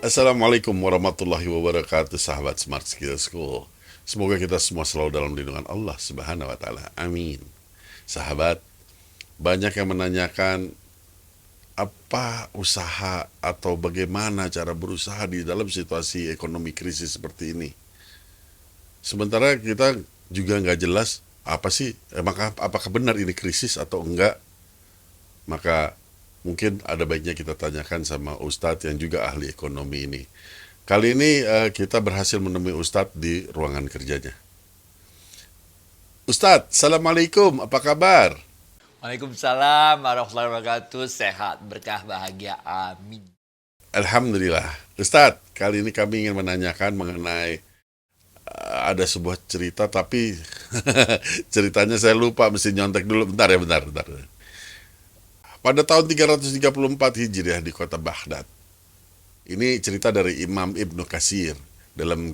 Assalamualaikum warahmatullahi wabarakatuh, sahabat Smart Skill School. Semoga kita semua selalu dalam lindungan Allah Subhanahu wa taala. Amin. Sahabat, banyak yang menanyakan apa usaha atau bagaimana cara berusaha di dalam situasi ekonomi krisis seperti ini. Sementara kita juga nggak jelas apa sih, apakah benar ini krisis atau enggak. Maka mungkin ada baiknya kita tanyakan sama Ustadz yang juga ahli ekonomi ini. Kali ini kita berhasil menemui Ustadz di ruangan kerjanya. Ustadz, Assalamualaikum, apa kabar? Waalaikumsalam warahmatullahi wabarakatuh. Sehat, berkah, bahagia. Amin. Alhamdulillah. Ustadz, kali ini kami ingin menanyakan mengenai ada sebuah cerita, tapi ceritanya saya lupa, mesti nyontek dulu. Bentar ya, bentar. Pada tahun 334 Hijriah di kota Baghdad. Ini cerita dari Imam Ibnu Katsir dalam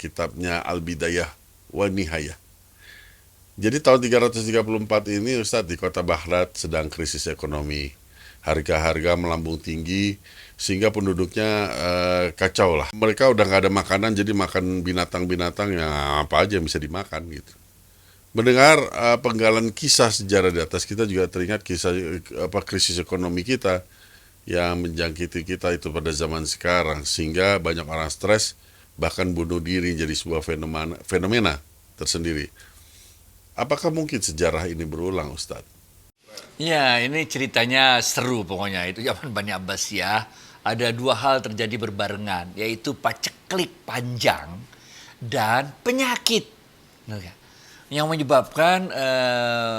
kitabnya Al-Bidayah wa Nihayah. Jadi tahun 334 ini Ustadz, di kota Baghdad sedang krisis ekonomi. Harga-harga melambung tinggi sehingga penduduknya kacau lah. Mereka udah nggak ada makanan, jadi makan binatang-binatang yang apa aja yang bisa dimakan gitu. Mendengar penggalan kisah sejarah di atas, kita juga teringat kisah krisis ekonomi kita yang menjangkiti kita itu pada zaman sekarang, sehingga banyak orang stres bahkan bunuh diri, jadi sebuah fenomena tersendiri. Apakah mungkin sejarah ini berulang, Ustadz? Ya, ini ceritanya seru pokoknya. Itu zaman Bani Abbasiyah. Ada dua hal terjadi berbarengan, yaitu paceklik panjang dan penyakit. Benar nggak? Yang menyebabkan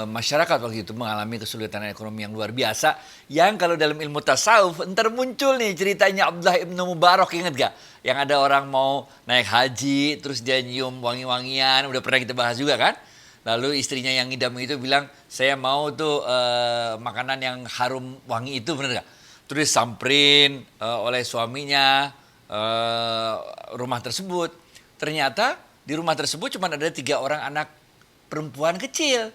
masyarakat waktu itu mengalami kesulitan ekonomi yang luar biasa. Yang kalau dalam ilmu tasawuf, ntar muncul nih ceritanya Abdullah ibnu Mubarak, ingat gak? Yang ada orang mau naik haji, terus dia nyium wangi-wangian, udah pernah kita bahas juga kan? Lalu istrinya yang ngidam itu bilang, saya mau tuh makanan yang harum wangi itu, bener gak? Terus samperin oleh suaminya rumah tersebut. Ternyata di rumah tersebut cuma ada 3 orang anak perempuan kecil.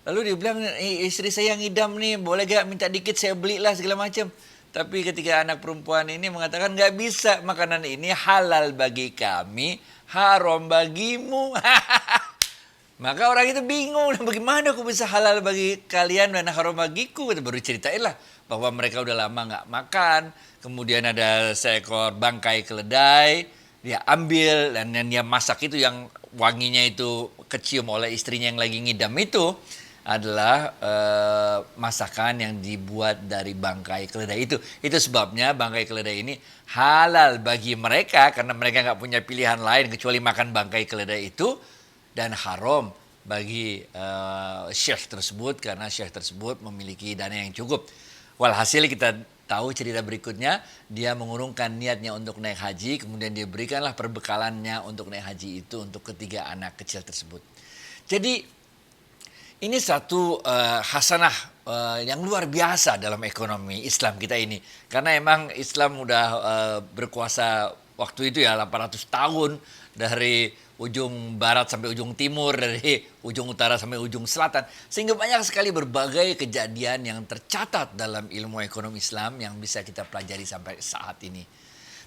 Lalu dia bilang, istri saya yang ngidam nih, boleh gak minta dikit, saya belilah segala macam. Tapi ketika anak perempuan ini mengatakan, gak bisa, makanan ini halal bagi kami, haram bagimu. Maka orang itu bingung, bagaimana aku bisa halal bagi kalian dan haram bagiku? Baru ceritain lah bahwa mereka udah lama nggak makan. Kemudian ada seekor bangkai keledai, dia ambil dan dia masak itu, yang wanginya itu kecium oleh istrinya yang lagi ngidam itu adalah masakan yang dibuat dari bangkai keledai itu. Itu sebabnya bangkai keledai ini halal bagi mereka karena mereka nggak punya pilihan lain kecuali makan bangkai keledai itu. Dan haram bagi syekh tersebut karena syekh tersebut memiliki dana yang cukup. Walhasil kita tahu cerita berikutnya, dia mengurungkan niatnya untuk naik haji, kemudian dia berikanlah perbekalannya untuk naik haji itu untuk ketiga anak kecil tersebut. Jadi ini satu hasanah yang luar biasa dalam ekonomi Islam kita ini. Karena emang Islam udah berkuasa waktu itu ya 800 tahun, dari ujung barat sampai ujung timur, dari ujung utara sampai ujung selatan. Sehingga banyak sekali berbagai kejadian yang tercatat dalam ilmu ekonomi Islam yang bisa kita pelajari sampai saat ini.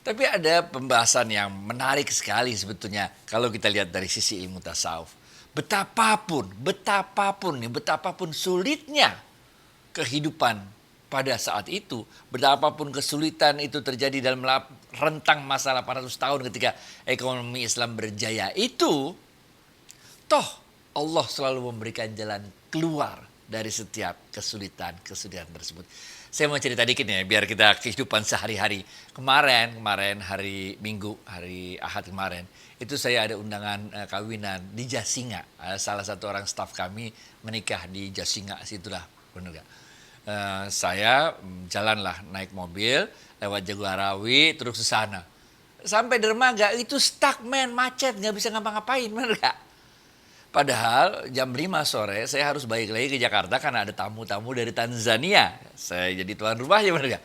Tapi ada pembahasan yang menarik sekali sebetulnya kalau kita lihat dari sisi ilmu tasawuf. Betapapun sulitnya kehidupan pada saat itu, betapapun kesulitan itu terjadi dalam rentang masa 800 tahun ketika ekonomi Islam berjaya itu, toh Allah selalu memberikan jalan keluar dari setiap kesulitan tersebut. Saya mau cerita dikit nih biar kita kehidupan sehari-hari. Kemarin hari Minggu, hari Ahad kemarin, itu saya ada undangan kawinan di Jasinga. Salah satu orang staf kami menikah di Jasinga, situlah, bener gak? Saya jalanlah naik mobil lewat Jagorawi terus ke sana. Sampai dermaga itu stuck macet, nggak bisa ngapa-ngapain, bener gak? Padahal jam 5 sore saya harus balik lagi ke Jakarta karena ada tamu-tamu dari Tanzania. Saya jadi tuan rumahnya, bener gak?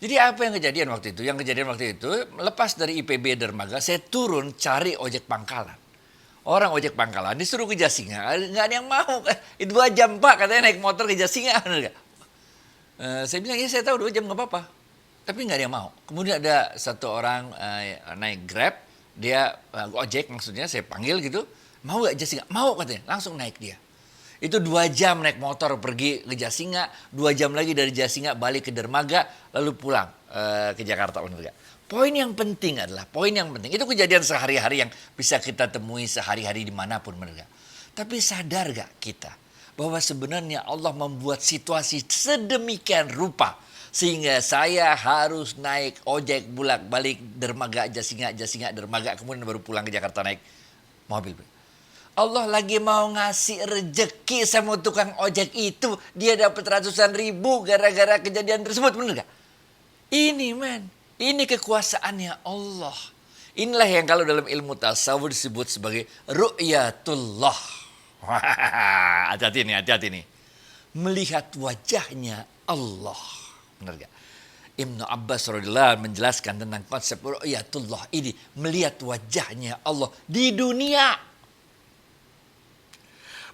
Jadi apa yang kejadian waktu itu? Yang kejadian waktu itu, lepas dari IPB dermaga, saya turun cari ojek pangkalan. Orang ojek pangkalan disuruh ke Jasinga, nggak ada yang mau. 2 jam Pak, katanya naik motor ke Jasinga, bener gak? Saya bilang, ya saya tahu 2 jam nggak apa-apa. Tapi nggak ada yang mau. Kemudian ada satu orang naik Grab, dia ojek maksudnya, saya panggil gitu, mau nggak Jasinga? Mau katanya, langsung naik dia. Itu 2 jam naik motor pergi ke Jasinga, 2 jam lagi dari Jasinga balik ke Dermaga, lalu pulang ke Jakarta, bener gak? Poin yang penting adalah, itu kejadian sehari-hari yang bisa kita temui sehari-hari dimanapun, bener gak? Tapi sadar gak kita bahwa sebenarnya Allah membuat situasi sedemikian rupa sehingga saya harus naik ojek bolak-balik Dermaga Jasinga Dermaga, kemudian baru pulang ke Jakarta naik mobil. Allah lagi mau ngasih rejeki sama tukang ojek itu, dia dapat ratusan ribu gara-gara kejadian tersebut, bener gak? Ini kekuasaannya Allah. Inilah yang kalau dalam ilmu tasawuf disebut sebagai ru'yatullah. Hati-hati nih. Melihat wajahnya Allah. Benar gak? Ibnu Abbas radhiyallahu anhu menjelaskan tentang konsep ru'yatullah ini, melihat wajahnya Allah di dunia.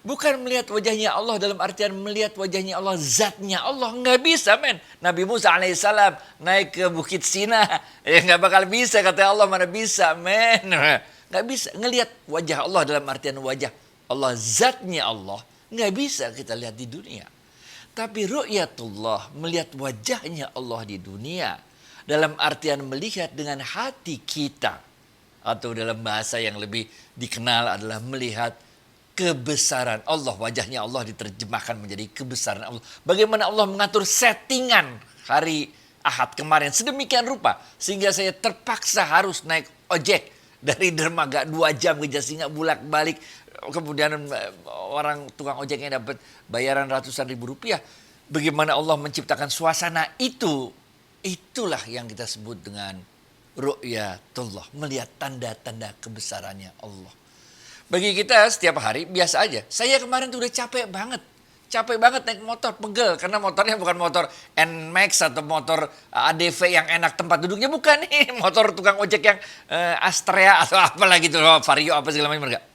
Bukan melihat wajahnya Allah dalam artian melihat wajahnya Allah, zatnya Allah. Nggak bisa, men. Nabi Musa alaihissalam naik ke Bukit Sina. Ya nggak bakal bisa, kata Allah, mana bisa, men. Nggak bisa. Ngelihat wajah Allah dalam artian wajah Allah, zatnya Allah. Nggak bisa kita lihat di dunia. Tapi ru'yatullah, melihat wajahnya Allah di dunia. Dalam artian melihat dengan hati kita. Atau dalam bahasa yang lebih dikenal adalah melihat kebesaran Allah. Wajahnya Allah diterjemahkan menjadi kebesaran Allah. Bagaimana Allah mengatur settingan hari Ahad kemarin sedemikian rupa sehingga saya terpaksa harus naik ojek dari Dermaga 2 jam ke Jasinga bolak-balik. Kemudian orang tukang ojeknya dapat bayaran ratusan ribu rupiah. Bagaimana Allah menciptakan suasana itu, itulah yang kita sebut dengan ru'yatullah, melihat tanda-tanda kebesarannya Allah. Bagi kita setiap hari biasa aja. Saya kemarin tuh udah capek banget naik motor, pegel. Karena motornya bukan motor NMAX atau motor ADV yang enak tempat duduknya. Bukan nih, motor tukang ojek yang Astrea atau apalah gitu, Vario apa segala macam. Enggak.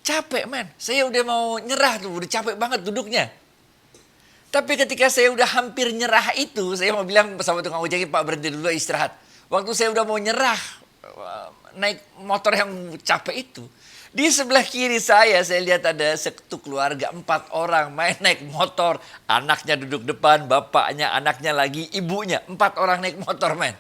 Capek, men. Saya udah mau nyerah tuh, udah capek banget duduknya. Tapi ketika saya udah hampir nyerah itu, saya mau bilang sama tukang ojeknya, Pak berhenti dulu istirahat. Waktu saya udah mau nyerah, naik motor yang capek itu, di sebelah kiri saya lihat ada satu keluarga 4 orang main naik motor. Anaknya duduk depan, bapaknya, anaknya lagi, ibunya. 4 orang naik motor, men.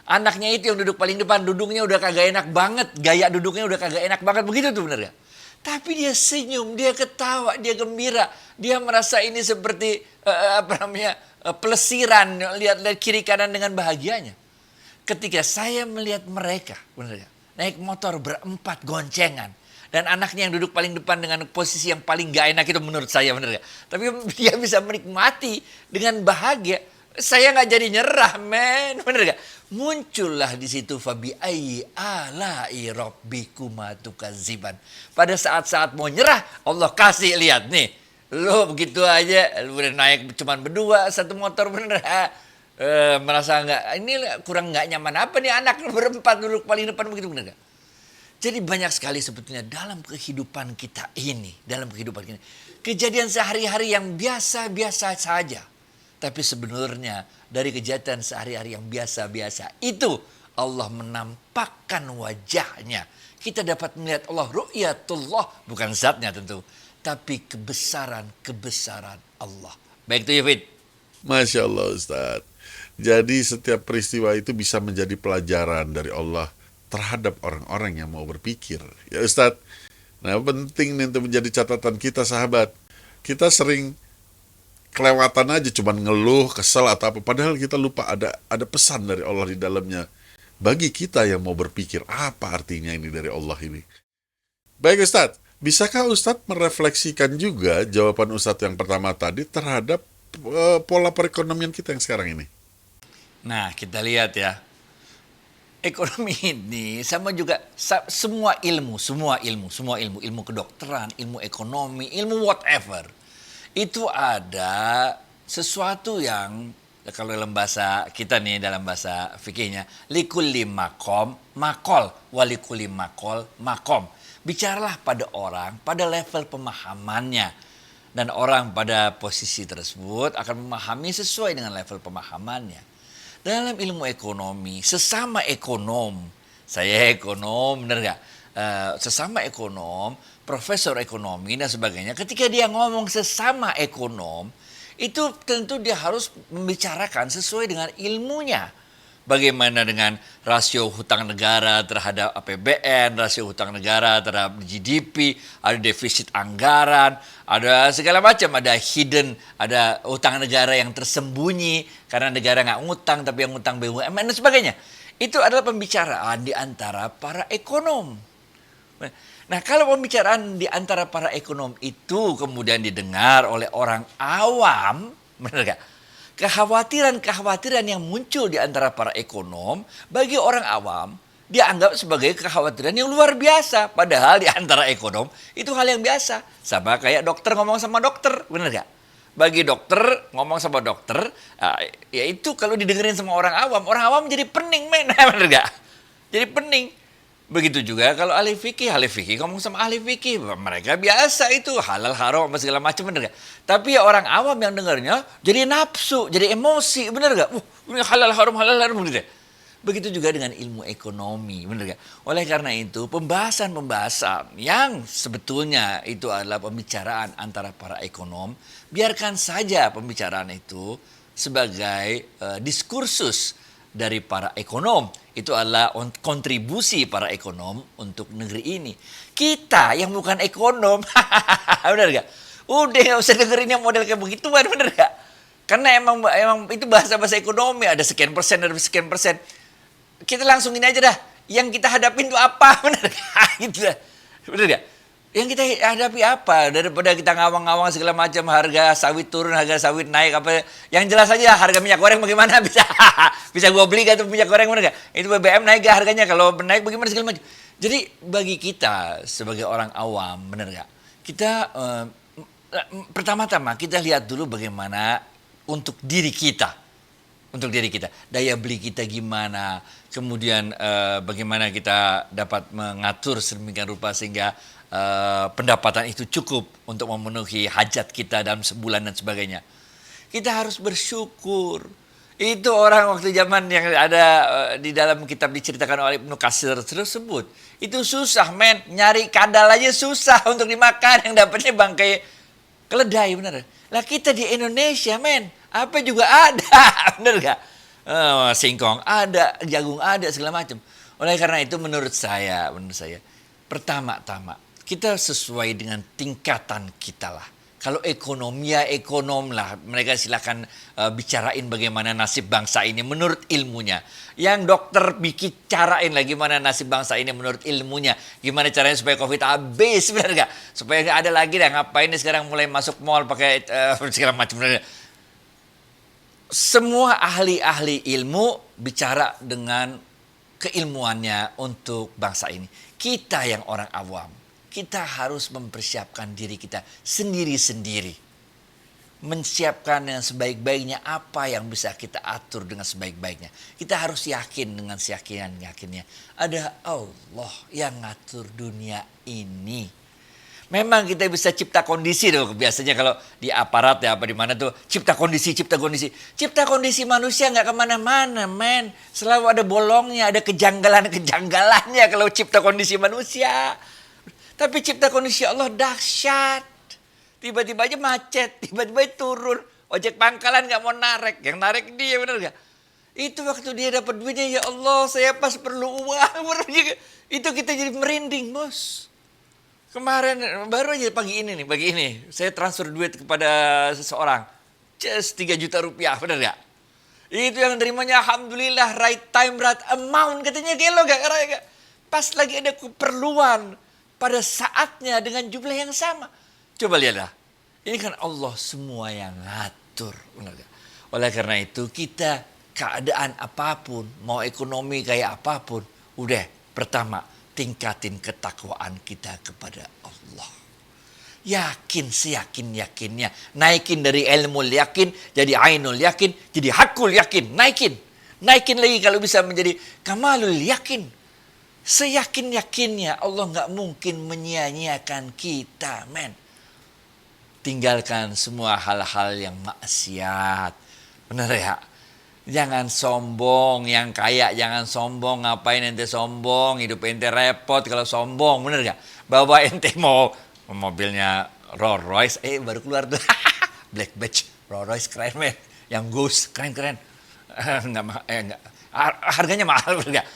Anaknya itu yang duduk paling depan, duduknya udah kagak enak banget. Gaya duduknya udah kagak enak banget, begitu tuh, bener gak? Tapi dia senyum, dia ketawa, dia gembira. Dia merasa ini seperti pelesiran, lihat kiri kanan dengan bahagianya. Ketika saya melihat mereka, bener gak? Naik motor berempat goncengan. Dan anaknya yang duduk paling depan dengan posisi yang paling gak enak itu menurut saya, bener gak? Tapi dia bisa menikmati dengan bahagia. Saya gak jadi nyerah, men. Bener gak? Muncullah di situ fabi ayyi ala'i rabbikuma tukadziban. Pada saat-saat mau nyerah, Allah kasih lihat nih. Lo begitu aja, lo udah naik cuman berdua satu motor, bener gak? Merasa ini kurang nggak nyaman apa nih, anak berempat duduk paling depan begitu, benar gak? Jadi banyak sekali sebetulnya dalam kehidupan kita ini, kejadian sehari-hari yang biasa-biasa saja, tapi sebenarnya dari kejadian sehari-hari yang biasa-biasa itu Allah menampakkan wajahnya. Kita dapat melihat Allah, ru'yatullah, bukan zatnya tentu, tapi kebesaran Allah. Baik itu ya, Fit. Masya Allah, Ustadz. Jadi setiap peristiwa itu bisa menjadi pelajaran dari Allah terhadap orang-orang yang mau berpikir. Ya Ustadz, nah penting nih untuk menjadi catatan kita, sahabat. Kita sering kelewatan aja, cuman ngeluh, kesel atau apa. Padahal kita lupa ada pesan dari Allah di dalamnya. Bagi kita yang mau berpikir, apa artinya ini dari Allah ini. Baik Ustadz, bisakah Ustadz merefleksikan juga jawaban Ustadz yang pertama tadi terhadap pola perekonomian kita yang sekarang ini? Nah, kita lihat ya. Ekonomi ini sama juga semua ilmu, ilmu kedokteran, ilmu ekonomi, ilmu whatever. Itu ada sesuatu yang kalau dalam bahasa kita nih, dalam bahasa fikihnya, likulli makom, makol, walikulli makol, makom. Bicaralah pada orang, pada level pemahamannya. Dan orang pada posisi tersebut akan memahami sesuai dengan level pemahamannya. Dalam ilmu ekonomi, sesama ekonom, saya ekonom, bener nggak? Sesama ekonom, profesor ekonomi dan sebagainya, ketika dia ngomong sesama ekonom, itu tentu dia harus membicarakan sesuai dengan ilmunya. Bagaimana dengan rasio hutang negara terhadap APBN, rasio hutang negara terhadap GDP, ada defisit anggaran, ada segala macam, ada hidden, ada hutang negara yang tersembunyi karena negara nggak ngutang tapi yang ngutang BUMN dan sebagainya. Itu adalah pembicaraan di antara para ekonom. Nah, kalau pembicaraan di antara para ekonom itu kemudian didengar oleh orang awam, benar nggak? Kekhawatiran-kekhawatiran yang muncul di antara para ekonom, bagi orang awam, dia anggap sebagai kekhawatiran yang luar biasa. Padahal di antara ekonom, itu hal yang biasa. Sama kayak dokter ngomong sama dokter, bener gak? Bagi dokter, ngomong sama dokter, ya itu kalau didengerin sama orang awam jadi pening, men. Bener gak? Jadi pening. Begitu juga kalau ahli fikih ngomong sama ahli fikih, mereka biasa itu halal haram segala macam, bener gak? Tapi ya orang awam yang dengarnya jadi nafsu, jadi emosi, bener gak? Ini halal haram, bener gak? Begitu juga dengan ilmu ekonomi, bener gak? Oleh karena itu pembahasan-pembahasan yang sebetulnya itu adalah pembicaraan antara para ekonom, biarkan saja pembicaraan itu sebagai diskursus dari para ekonom. Itu adalah kontribusi para ekonom untuk negeri ini. Kita yang bukan ekonom, benar gak? Udah gak usah dengerin yang model kayak begituan, bener gak? Karena emang itu bahasa-bahasa ekonomi, ada sekian persen, ada sekian persen. Kita langsung ini aja dah, yang kita hadapin itu apa, bener gak? Gitu dah. Bener gak? Yang kita hadapi apa? Daripada kita ngawang-ngawang segala macam, harga sawit turun, harga sawit naik, apa yang jelas aja harga minyak goreng bagaimana, bisa gue beli gak tuh minyak goreng, bener gak? Itu BBM naik gak harganya, kalau naik bagaimana segala macam. Jadi bagi kita sebagai orang awam, bener gak? Kita pertama-tama kita lihat dulu bagaimana untuk diri kita. Untuk diri kita, daya beli kita gimana, kemudian bagaimana kita dapat mengatur sedemikian rupa sehingga pendapatan itu cukup untuk memenuhi hajat kita dalam sebulan dan sebagainya. Kita harus bersyukur. Itu orang waktu zaman yang ada di dalam kitab diceritakan oleh Ibnu Katsir tersebut. Itu susah, men. Nyari kadal aja susah untuk dimakan, yang dapatnya bangkai keledai, bener. Lah kita di Indonesia, men, apa juga ada, bener gak? Singkong ada, jagung ada, segala macam. Oleh karena itu menurut saya, pertama-tama kita sesuai dengan tingkatan kita lah. Kalau ekonomi ya ekonom lah, mereka silakan bicarain bagaimana nasib bangsa ini menurut ilmunya. Yang dokter bikin carain lah gimana nasib bangsa ini menurut ilmunya. Gimana caranya supaya COVID habis, benar gak? Supaya nggak ada lagi dah, ngapain nih sekarang mulai masuk mall pakai segala macam. Semua ahli-ahli ilmu bicara dengan keilmuannya untuk bangsa ini. Kita yang orang awam, kita harus mempersiapkan diri kita sendiri-sendiri. Menyiapkan yang sebaik-baiknya apa yang bisa kita atur dengan sebaik-baiknya. Kita harus yakin dengan seyakinan-yakinnya. Ada Allah yang ngatur dunia ini. Memang kita bisa cipta kondisi loh. Biasanya kalau di aparat ya apa di mana tuh cipta kondisi. Cipta kondisi manusia nggak kemana-mana, men. Selalu ada bolongnya, ada kejanggalannya kalau cipta kondisi manusia. Tapi cipta kondisi Allah dahsyat. Tiba-tiba aja macet, tiba-tiba turun. Ojek pangkalan gak mau narek, yang narek dia, bener gak? Itu waktu dia dapat duitnya, ya Allah saya pas perlu uang. Itu kita jadi merinding, bos. Kemarin, baru aja pagi ini, saya transfer duit kepada seseorang. Just 3 juta rupiah, bener gak? Itu yang terimanya alhamdulillah, right time, right amount. Katanya gelo gak? Pas lagi ada keperluan. Pada saatnya dengan jumlah yang sama. Coba lihatlah. Ini kan Allah semua yang ngatur. Benar gak? Oleh karena itu kita keadaan apapun. Mau ekonomi kayak apapun. Udah pertama tingkatin ketakwaan kita kepada Allah. Yakin seyakin-yakinnya. Naikin dari ilmu yakin. Jadi ainul yakin. Jadi hakul yakin. Naikin lagi kalau bisa menjadi kamalul yakin. Seyakin-yakinnya Allah gak mungkin menyia-nyiakan kita, men. Tinggalkan semua hal-hal yang maksiat. Benar ya? Jangan sombong, yang kaya jangan sombong. Ngapain ente sombong? Hidup ente repot kalau sombong, bener gak? Bawa ente mau mobilnya Rolls Royce, baru keluar tuh. Black Badge, Rolls Royce keren men. Yang Ghost keren-keren. Enggak. Harganya mahal bener gak?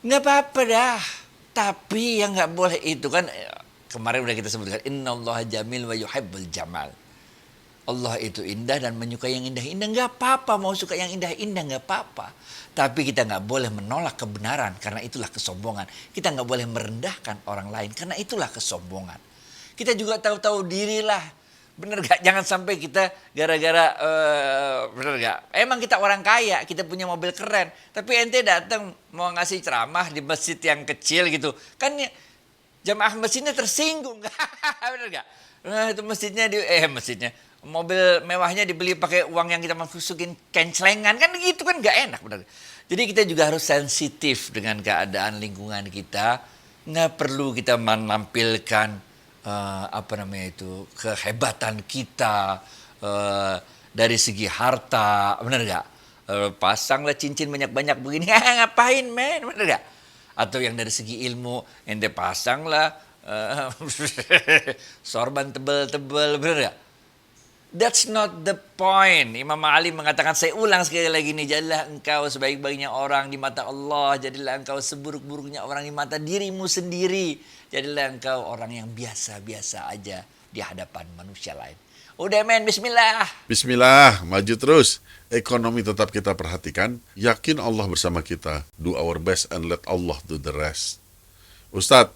Nggak apa-apa dah. Tapi yang nggak boleh itu kan, kemarin udah kita sebutkan, innallaha jamil wa yuhibbul jamal. Allah itu indah dan menyukai yang indah-indah. Nggak apa-apa mau suka yang indah-indah, nggak apa-apa. Tapi kita nggak boleh menolak kebenaran karena itulah kesombongan. Kita nggak boleh merendahkan orang lain karena itulah kesombongan. Kita juga tahu-tahu dirilah. Bener gak? Jangan sampai kita gara-gara, bener gak? Emang kita orang kaya, kita punya mobil keren. Tapi ente datang mau ngasih ceramah di masjid yang kecil gitu. Kan jamaah masjidnya tersinggung. Bener gak? Nah, itu masjidnya. Mobil mewahnya dibeli pakai uang yang kita masukin kencelengan. Kan gitu kan gak enak. Bener. Jadi kita juga harus sensitif dengan keadaan lingkungan kita. Nggak perlu kita menampilkan kehebatan kita dari segi harta, bener gak? Pasanglah cincin banyak-banyak begini, ngapain men, bener gak? Atau yang dari segi ilmu, ente pasanglah sorban tebel-tebel, bener gak? That's not the point. Imam Ali mengatakan, saya ulang sekali lagi nih, jadilah engkau sebaik-baiknya orang di mata Allah, jadilah engkau seburuk-buruknya orang di mata dirimu sendiri, jadilah engkau orang yang biasa-biasa aja di hadapan manusia lain. Udah men, bismillah. Bismillah, maju terus. Ekonomi tetap kita perhatikan. Yakin Allah bersama kita. Do our best and let Allah do the rest. Ustadz,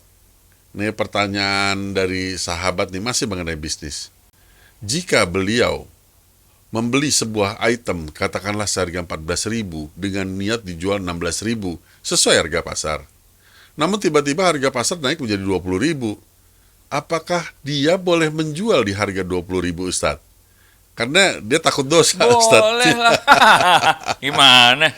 ini pertanyaan dari sahabat nih masih mengenai bisnis. Jika beliau membeli sebuah item, katakanlah seharga 14.000 dengan niat dijual 16.000 sesuai harga pasar. Namun tiba-tiba harga pasar naik menjadi 20.000. Apakah dia boleh menjual di harga 20.000, Ustadz? Karena dia takut dosa, Ustadz. Boleh lah. Gimana?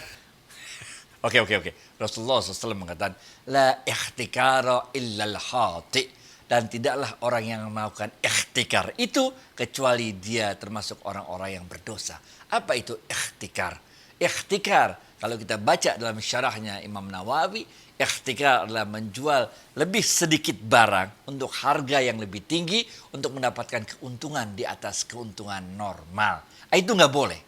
Oke. Rasulullah SAW mengatakan, la ihtikara illal khati'. Dan tidaklah orang yang melakukan ikhtikar itu kecuali dia termasuk orang-orang yang berdosa. Apa itu ikhtikar? Ikhtikar, kalau kita baca dalam syarahnya Imam Nawawi, ikhtikar adalah menjual lebih sedikit barang untuk harga yang lebih tinggi untuk mendapatkan keuntungan di atas keuntungan normal. Itu nggak boleh.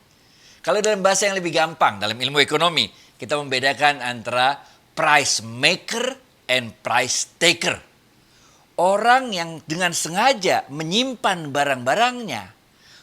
Kalau dalam bahasa yang lebih gampang, dalam ilmu ekonomi, kita membedakan antara price maker and price taker. Orang yang dengan sengaja menyimpan barang-barangnya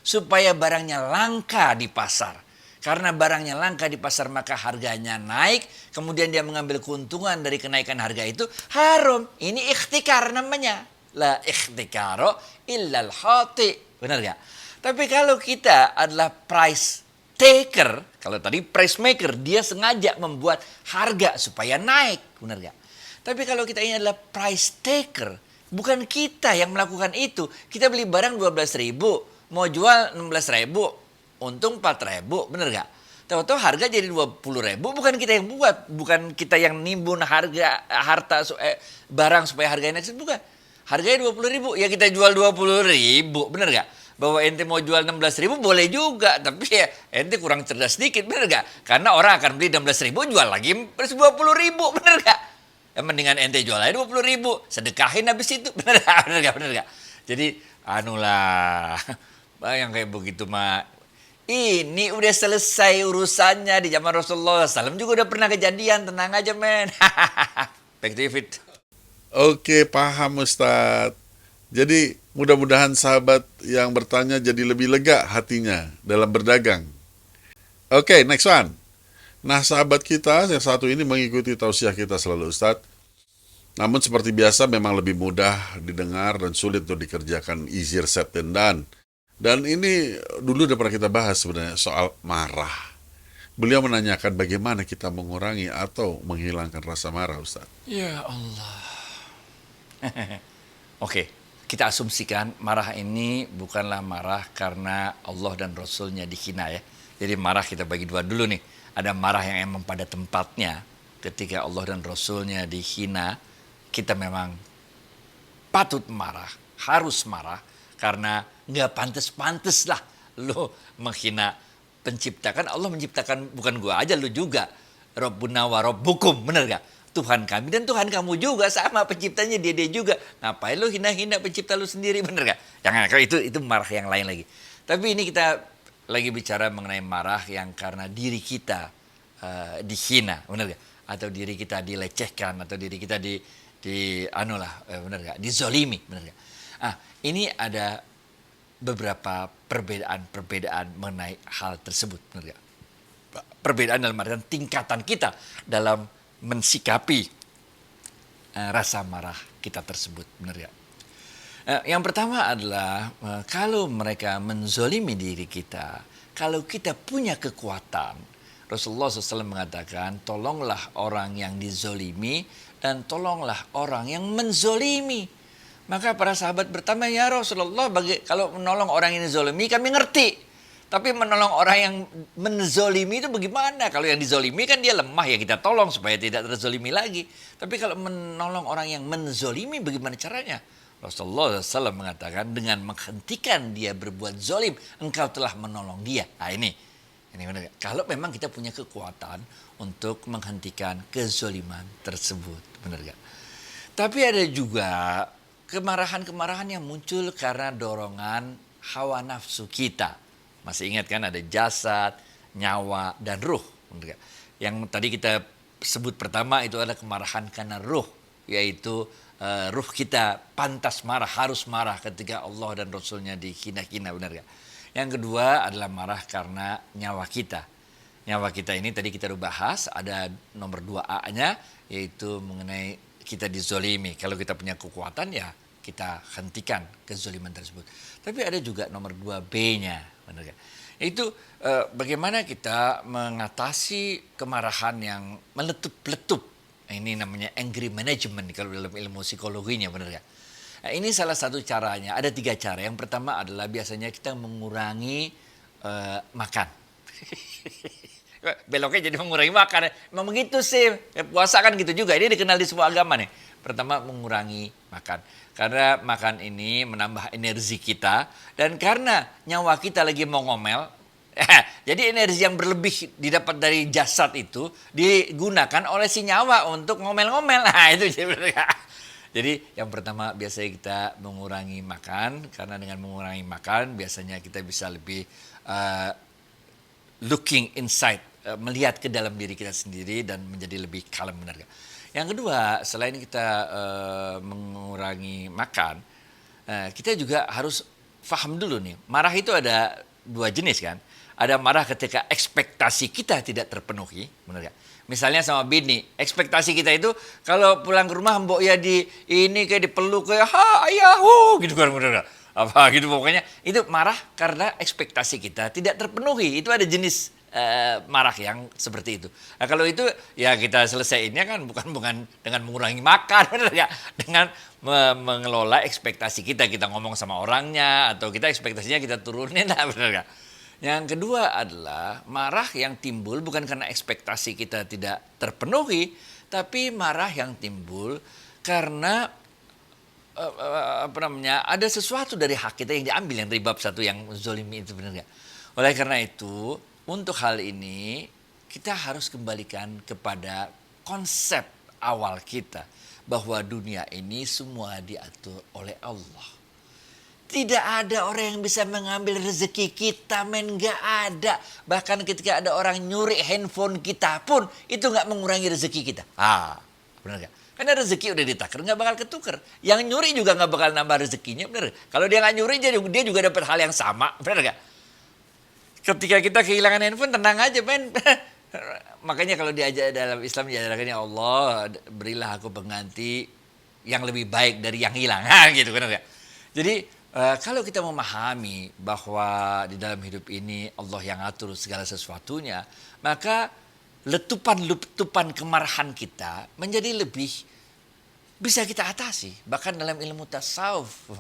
supaya barangnya langka di pasar. Karena barangnya langka di pasar maka harganya naik. Kemudian dia mengambil keuntungan dari kenaikan harga itu. Haram. Ini ikhtikar namanya. La ikhtikaro illal khati. Benar gak? Tapi kalau kita adalah price taker. Kalau tadi price maker. Dia sengaja membuat harga supaya naik. Benar gak? Tapi kalau kita ini adalah price taker. Bukan kita yang melakukan itu. Kita beli barang 12.000, mau jual 16.000, untung 4.000, bener gak? Tahu-tahu harga jadi 20.000, bukan kita yang buat, bukan kita yang nimbun barang supaya harganya naik, bukan. Harganya 20.000, ya kita jual 20.000, bener gak? Bahwa ente mau jual 16.000 boleh juga, tapi ya ente kurang cerdas sedikit, bener gak? Karena orang akan beli 16.000, jual lagi 20.000, bener gak? Ya mendingan ente jual aja 20.000, sedekahin habis itu, bener gak? Jadi yang kayak begitu mah, ini udah selesai urusannya di zaman Rasulullah SAW juga udah pernah kejadian, tenang aja men. Back to you, Fit. Oke, paham Ustadz. Jadi mudah-mudahan sahabat yang bertanya jadi lebih lega hatinya dalam berdagang. Oke, next one. Nah, sahabat kita yang satu ini mengikuti tausiah kita selalu, Ustadz. Namun seperti biasa memang lebih mudah didengar dan sulit untuk dikerjakan, easier said than done. Dan ini dulu udah pernah kita bahas sebenarnya soal marah. Beliau menanyakan bagaimana kita mengurangi atau menghilangkan rasa marah, Ustadz. Ya Allah. Oke, kita asumsikan marah ini bukanlah marah karena Allah dan Rasulnya dihina ya. Jadi marah kita bagi dua dulu nih. Ada marah yang emang pada tempatnya ketika Allah dan Rasulnya dihina, kita memang patut marah, harus marah, karena nggak pantas-pantas lah lo menghina pencipta. Kan Allah menciptakan bukan gua aja, lu juga. Rabbuna wa rabbukum, bener gak? Tuhan kami dan Tuhan kamu juga, sama penciptanya dia juga. Ngapain lu hina-hina pencipta lu sendiri, bener gak? Jangan, kalau itu marah yang lain lagi. Tapi ini kita lagi bicara mengenai marah yang karena diri kita dihina, bener gak? Atau diri kita dilecehkan, atau diri kita bener gak? Dizolimi, bener gak? Ini ada beberapa perbedaan mengenai hal tersebut, bener gak? Perbedaan dalam artian tingkatan kita dalam mensikapi rasa marah kita tersebut, benar ya? Yang pertama adalah kalau mereka menzolimi diri kita, kalau kita punya kekuatan, Rasulullah SAW mengatakan, tolonglah orang yang dizolimi dan tolonglah orang yang menzolimi. Maka para sahabat bertanya, ya Rasulullah, kalau menolong orang yang dizolimi kami ngerti. Tapi menolong orang yang menzolimi itu bagaimana? Kalau yang dizolimi kan dia lemah, ya kita tolong supaya tidak terzolimi lagi. Tapi kalau menolong orang yang menzolimi bagaimana caranya? Rasulullah SAW mengatakan dengan menghentikan dia berbuat zolim, engkau telah menolong dia. Ini benar. Kalau memang kita punya kekuatan untuk menghentikan kezoliman tersebut, benar gak? Tapi ada juga kemarahan-kemarahan yang muncul karena dorongan hawa nafsu kita. Masih ingat kan ada jasad, nyawa, dan ruh. Yang tadi kita sebut pertama itu adalah kemarahan karena ruh. Yaitu ruh kita pantas marah, harus marah ketika Allah dan Rasulnya dihina-hina, benar gak? Yang kedua adalah marah karena nyawa kita. Nyawa kita ini tadi kita udah bahas, ada nomor 2A-nya, yaitu mengenai kita dizolimi. Kalau kita punya kekuatan ya kita hentikan kezoliman tersebut. Tapi ada juga nomor 2B-nya. Benar gak? Itu bagaimana kita mengatasi kemarahan yang meletup-letup. Ini namanya angry management kalau dalam ilmu psikologinya, benar gak? Nah, ini salah satu caranya. Ada 3 cara. Yang pertama adalah biasanya kita mengurangi makan. Beloknya jadi mengurangi makan. Memang begitu sih. Puasa kan gitu juga. Ini dikenal di semua agama nih. Pertama, mengurangi makan. Karena makan ini menambah energi kita. Dan karena nyawa kita lagi mau ngomel. Jadi energi yang berlebih didapat dari jasad itu digunakan oleh si nyawa untuk ngomel-ngomel. Nah itu jadi yang pertama biasanya kita mengurangi makan. Karena dengan mengurangi makan biasanya kita bisa lebih looking inside. Melihat ke dalam diri kita sendiri dan menjadi lebih kalem, benar gak? Yang kedua, selain kita mengurangi makan, kita juga harus paham dulu nih, marah itu ada 2 jenis kan. Ada marah ketika ekspektasi kita tidak terpenuhi, benar gak? Misalnya sama bini, ekspektasi kita itu kalau pulang ke rumah mbok ya kayak dipeluk kayak ayah gitu kan, benar gak? Apa gitu pokoknya, itu marah karena ekspektasi kita tidak terpenuhi. Itu ada jenis marah yang seperti itu. Nah, kalau itu ya kita selesaiinnya kan bukan dengan mengurangi makan, benar ya? Dengan mengelola ekspektasi kita ngomong sama orangnya atau kita ekspektasinya kita turunin lah, benar gak? Yang kedua adalah marah yang timbul bukan karena ekspektasi kita tidak terpenuhi, tapi marah yang timbul karena ada sesuatu dari hak kita yang diambil, yang dari bab 1 yang zolimi itu, benar gak? Oleh karena itu, untuk hal ini kita harus kembalikan kepada konsep awal kita bahwa dunia ini semua diatur oleh Allah. Tidak ada orang yang bisa mengambil rezeki kita, nggak ada. Bahkan ketika ada orang nyuri handphone kita pun itu nggak mengurangi rezeki kita. Benar gak? Karena rezeki udah ditakar, nggak bakal ketuker. Yang nyuri juga nggak bakal nambah rezekinya, benar. Kalau dia nggak nyuri, dia juga dapat hal yang sama, benar gak? Ketika kita kehilangan handphone, tenang aja, men. Makanya kalau diajak dalam Islam diajarkan, ya Allah, berilah aku pengganti yang lebih baik dari yang hilang. Gitu, benar gak? Jadi kalau kita memahami bahwa di dalam hidup ini Allah yang atur segala sesuatunya, maka letupan-letupan kemarahan kita menjadi lebih bisa kita atasi. Bahkan dalam ilmu tasawuf,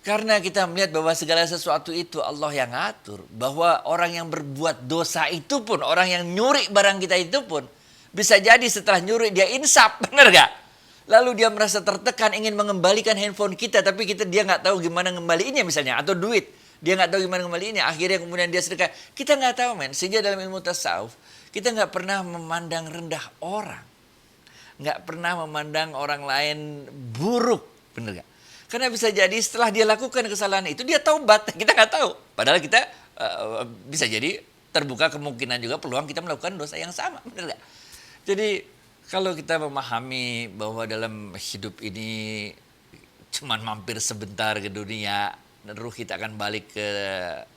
karena kita melihat bahwa segala sesuatu itu Allah yang atur. Bahwa orang yang berbuat dosa itu pun, orang yang nyuri barang kita itu pun, bisa jadi setelah nyuri dia insaf, benar gak? Lalu dia merasa tertekan ingin mengembalikan handphone kita, tapi dia gak tahu gimana ngembaliinnya misalnya, atau duit. Dia nggak tahu gimana kembaliinnya. Akhirnya kemudian dia sedekah. Kita nggak tahu, men. Sehingga dalam ilmu tasawuf, kita nggak pernah memandang rendah orang. Nggak pernah memandang orang lain buruk. Bener nggak? Karena bisa jadi setelah dia lakukan kesalahan itu, dia taubat. Kita nggak tahu. Padahal kita bisa jadi terbuka kemungkinan juga peluang kita melakukan dosa yang sama. Bener nggak? Jadi kalau kita memahami bahwa dalam hidup ini cuman mampir sebentar ke dunia, dan ruh kita akan balik ke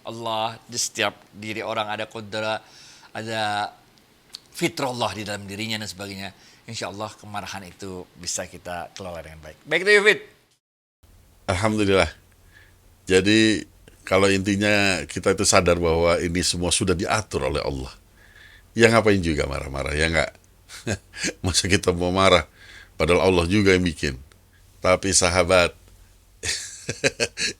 Allah. Di setiap diri orang ada kodra, ada fitrullah di dalam dirinya dan sebagainya. Insya Allah kemarahan itu bisa kita kelola dengan baik. Baik itu ya, Fit. Alhamdulillah. Jadi kalau intinya kita itu sadar bahwa ini semua sudah diatur oleh Allah. Ya ngapain juga marah-marah, ya enggak? Masa kita mau marah? Padahal Allah juga yang bikin. Tapi sahabat,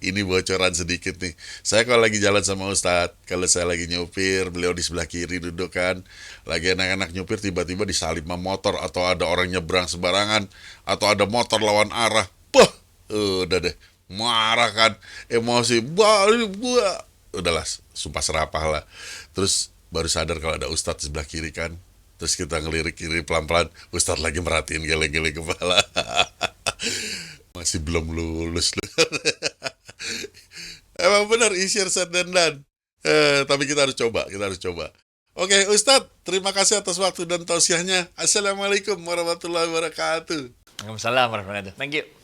ini bocoran sedikit nih. Saya kalau lagi jalan sama Ustadz, kalau saya lagi nyupir, beliau di sebelah kiri duduk kan, lagi enak-enak nyupir, tiba-tiba disalip sama motor, atau ada orang nyebrang sembarangan, atau ada motor lawan arah. Puh, udah deh, marah kan, emosi, udahlah, sumpah serapah lah. Terus baru sadar kalau ada Ustadz di sebelah kiri kan, terus kita ngelirik kiri pelan-pelan, Ustadz lagi merhatiin geleng-geleng kepala. Masih belum lulus. Emang benar, easier said than done. Tapi kita harus coba. Oke, Ustadz, terima kasih atas waktu dan tausiahnya. Assalamualaikum warahmatullahi wabarakatuh. Waalaikumsalam warahmatullahi wabarakatuh. Thank you.